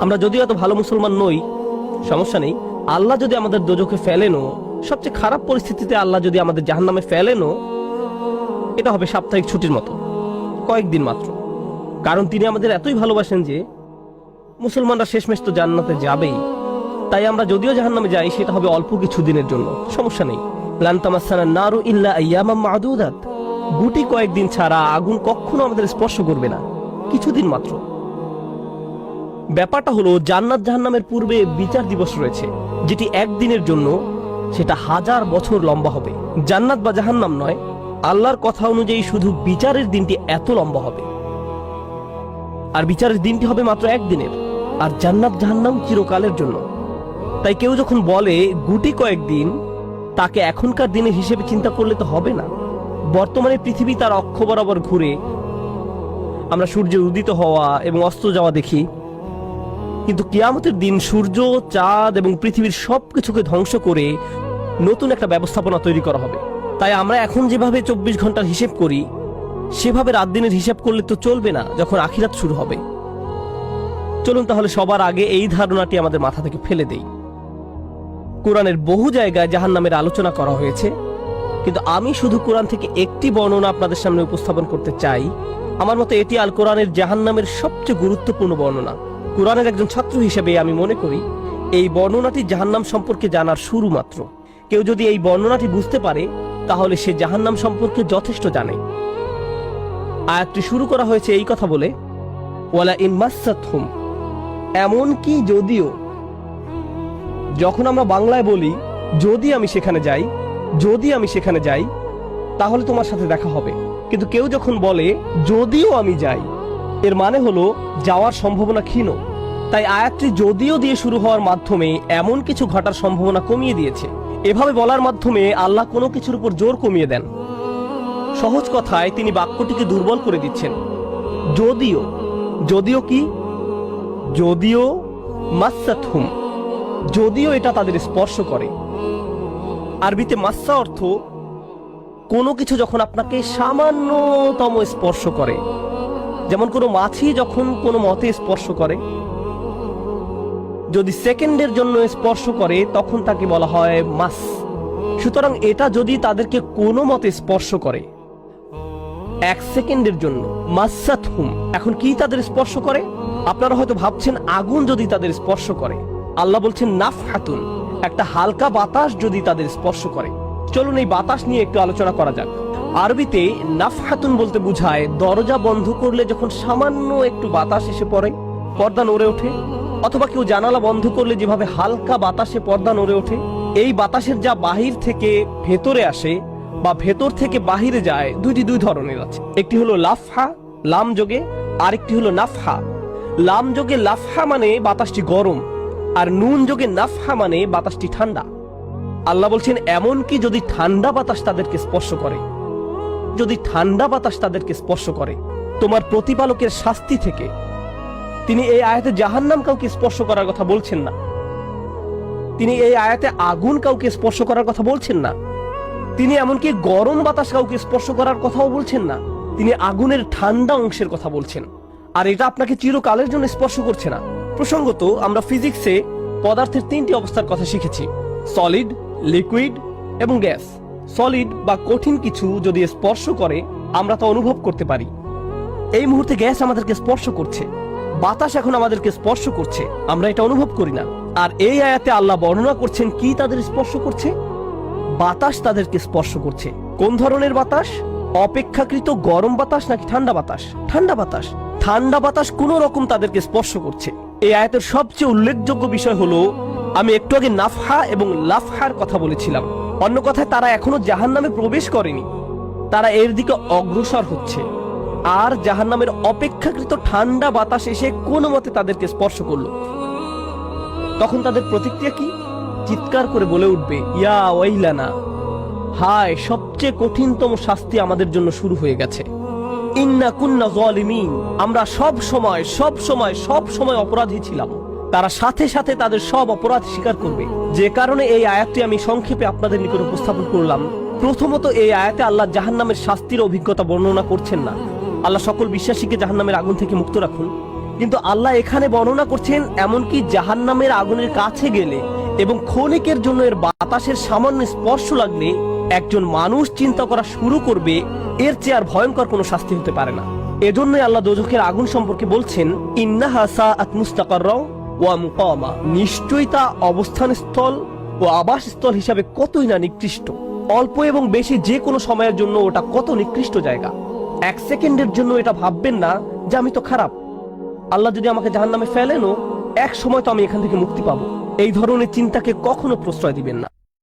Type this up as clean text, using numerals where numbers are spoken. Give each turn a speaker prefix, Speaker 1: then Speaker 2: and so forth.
Speaker 1: আমরা যদিও এত ভালো মুসলমান নই, সমস্যা নেই। আল্লাহ যদি আমাদের দোজখে ফেলেনও, সবচেয়ে খারাপ পরিস্থিতিতে আল্লাহ যদি আমাদের জাহান্নামে ফেলেনও, এটা হবে সাপ্তাহিক ছুটির মতো, কয়েকদিন মাত্র। কারণ তিনি আমাদের এতই ভালোবাসেন যে মুসলমানরা শেষমেশ তো জান্নাতে যাবেই। তাই আমরা যদিও জাহান্নামে যাই, সেটা হবে অল্প কিছু দিনের জন্য, সমস্যা নেই। লান তামাসসানা নারু ইল্লা আইয়ামাম মা'দুদাত, গুটি কয়েকদিন ছাড়া আগুন কখনো আমাদের স্পর্শ করবে না, কিছুদিন মাত্র। ব্যাপারটা হলো, জান্নাত জাহান্নামের পূর্বে বিচার দিবস রয়েছে, যেটি একদিনের জন্য, সেটা 1000 বছর লম্বা হবে। জান্নাত বা জাহান্নাম নয়, আল্লাহর কথা অনুযায়ী শুধু বিচারের দিনটি এত লম্বা হবে। আর বিচারের দিনটি হবে মাত্র একদিনের, আর জান্নাত জাহান্নাম চিরকালের জন্য। তাই কেউ যখন বলে গুটি কয়েকদিন, তাকে এখনকার দিনের হিসেবে চিন্তা করলে তো হবে না। বর্তমানে পৃথিবী তার অক্ষ বরাবর ঘুরে, আমরা সূর্যের উদিত হওয়া এবং অস্ত যাওয়া দেখি, কিন্তু কিয়ামতের দিন সূর্য, চাঁদ এবং পৃথিবীর সবকিছুকে ধ্বংস করে নতুন একটা ব্যবস্থাপনা তৈরি করা হবে। তাই আমরা এখন যেভাবে 24 ঘন্টার হিসেব করি, সেভাবে রাত দিনের হিসাব করলে তো চলবে না যখন আখিরাত শুরু হবে। চলুন তাহলে সবার আগে এই ধারণাটি আমাদের মাথা থেকে ফেলে দেই। কোরআনের বহু জায়গায় জাহান্নামের আলোচনা করা হয়েছে, কিন্তু আমি শুধু কোরআন থেকে একটি বর্ণনা আপনাদের সামনে উপস্থাপন করতে চাই। আমার মতে এটি আল কোরআনের জাহান্নামের সবচেয়ে গুরুত্বপূর্ণ বর্ণনা। কোরআনের একজন ছাত্র হিসেবে আমি মনে করি এই বর্ণনাটি জাহান্নাম সম্পর্কে জানার শুরু মাত্র। কেউ যদি এই বর্ণনাটি বুঝতে পারে, তাহলে সে জাহান্নাম সম্পর্কে যথেষ্ট জানে। আয়াতটি শুরু করা হয়েছে এই কথা বলে, ওয়ালা ইন মাসসাতহুম, এমনকি যদিও। যখন আমরা বাংলায় বলি যদি আমি সেখানে যাই, যদি আমি সেখানে যাই, তাহলে তোমার সাথে দেখা হবে। কিন্তু কেউ যখন বলে যদিও আমি যাই, এর মানে হলো যাওয়ার সম্ভাবনা ক্ষীণ। তাই আয়াতটি যদিও দিয়ে শুরু হওয়ার মাধ্যমে এমন কিছু ঘটার সম্ভাবনা কমিয়ে দিয়েছে। এভাবে বলার মাধ্যমে আল্লাহ কোনো কিছুর উপর জোর কমিয়ে দেন। সহজ কথায় তিনি বাক্যটিকে দুর্বল করে দিচ্ছেন। যদিও, যদিও কি? যদিও মাসসাতহুম, যদিও এটা তাদের স্পর্শ করে। আরবিতে মাসসা অর্থ কোনো কিছু যখন আপনাকে সামান্যতম স্পর্শ করে, যেমন কোনো মাছি যখন কোনো মতে স্পর্শ করে, যদি সেকেন্ডের জন্য স্পর্শ করে তখন তাকে বলা হয় মাস। সুতরাং এটা যদি তাদেরকে কোনো মতে স্পর্শ করে 1 সেকেন্ডের জন্য, মাসসাতহুম। এখন কি তাদের স্পর্শ করে? আপনারা হয়তো ভাবছেন আগুন যদি তাদের স্পর্শ করে। আল্লাহ বলছেন নাফহাতুন, একটা হালকা বাতাস যদি তাদের স্পর্শ করে। চলুন এই বাতাস নিয়ে একটু আলোচনা করা যাক। আরবিতে নাফহাতুন বলতে বোঝায় দরজা বন্ধ করলে যখন সামান্য একটু বাতাস এসে পড়ে, পর্দা নড়ে ওঠে, অথবা কেউ জানালা বন্ধ করলে যেভাবে হালকা বাতাসে পর্দা নড়ে ওঠে। এই বাতাসের যা বাহির থেকে ভেতরে আসে বা ভেতর থেকে বাহিরে যায়, দুই ধরনের আছে। একটি হলো লাফহা, লাম যোগে, আরেকটি হলো নাফহা। লাম যোগে লাফহা মানে বাতাসটি গরম, আর নুন যোগে নাফহা মানে বাতাসটি ঠান্ডা। আল্লাহ বলছেন এমনকি যদি ঠান্ডা বাতাস তাদেরকে স্পর্শ করে, যদি ঠান্ডা বাতাস তাদেরকে স্পর্শ করে তোমার প্রতিপালকের শাস্তি থেকে। তিনি এই আয়াতে জাহান্নাম কাউকে স্পর্শ করার কথা বলছেন না। তিনি এই আয়াতে আগুন কাউকে স্পর্শ করার কথা বলছেন না। তিনি এমনকি গরম বাতাস কাউকে স্পর্শ করার কথাও বলছেন না। তিনি আগুনের ঠান্ডা অংশের কথা বলছেন, আর এটা আপনাকে চিরকালের জন্য স্পর্শ করছে না। প্রসঙ্গত আমরা ফিজিক্সে পদার্থের 3টি অবস্থার কথা শিখেছি: সলিড, লিকুইড এবং গ্যাস। সলিড বা কঠিন কিছু যদি স্পর্শ করে আমরা তা অনুভব করতে পারি। এই মুহূর্তে গ্যাস আমাদেরকে স্পর্শ করছে, বাতাস এখন আমাদেরকে স্পর্শ করছে, আমরা এটা অনুভব করি না। আর এই আয়াতে আল্লাহ বর্ণনা করছেন কি তাদের স্পর্শ করছে? বাতাস তাদেরকে স্পর্শ করছে। কোন ধরনের বাতাস? অপেক্ষাকৃত গরম বাতাস নাকি ঠান্ডা বাতাস? ঠান্ডা বাতাস। ঠান্ডা বাতাস কোন রকম তাদেরকে স্পর্শ করছে। এই আয়াতের সবচেয়ে উল্লেখযোগ্য বিষয় হলো, আমি একটু আগে নাফহা এবং লাফহার কথা বলেছিলাম। অন্য কথায় তারা এখনো জাহান্নামে প্রবেশ করেনি, তারা এর দিকে অগ্রসর হচ্ছে। আর জাহান্নামের অপেক্ষাকৃত ঠান্ডা বাতাস এসে কোনো মতে তাদেরকে স্পর্শ করলো, তখন তাদের প্রতিক্রিয়া কি? চিৎকার করে বলে উঠবে, ইয়া ওয়াইলানা, হায়, সবচেয়ে কঠিনতম শাস্তি আমাদের জন্য শুরু হয়ে গেছে। ইন্না কুন্না যালিমিন, আমরা সব সময় অপরাধী ছিলাম। তারা সাথে সাথে তাদের সব অপরাধ স্বীকার করবে। যে কারণে এই আয়াতটি আমি সংক্ষেপে আপনাদের নিকট উপস্থাপন করলাম। প্রথমত, এই আয়াতে আল্লাহ জাহান্নামের শাস্তির অভিজ্ঞতা বর্ণনা করছেন না। আল্লাহ সকল বিশ্বাসীকে জাহান্নামের আগুন থেকে মুক্ত রাখুন। কিন্তু আল্লাহ এখানে বর্ণনা করছেন এমনকি জাহান্নামের আগুনের কাছে গেলে এবং ক্ষণিকের জন্য এর বাতাসের সামান্য স্পর্শ লাগলে একজন মানুষ চিন্তা করা শুরু করবে এর চেয়ে আর ভয়ঙ্কর কোনো শাস্তি হতে পারে না। এজন্যই আল্লাহ দোজখের আগুন সম্পর্কে বলছেন, ইন্নাহা সাআত মুস্তাকাররা ওয়া মুকামা, নিশ্চয়ই তা অবস্থানস্থল ও আবাসস্থল হিসাবে কতই না নিকৃষ্ট। অল্প এবং বেশি যে কোনো সময়ের জন্য ওটা কত নিকৃষ্ট জায়গা। এক সেকেন্ডের জন্য এটা ভাববেন না যে আমি তো খারাপ, আল্লাহ যদি আমাকে জাহান্নামে ফেলেনও এক সময় তো আমি এখান থেকে মুক্তি পাবো। এই ধরনের চিন্তাকে কখনো প্রশ্রয় দিবেন না।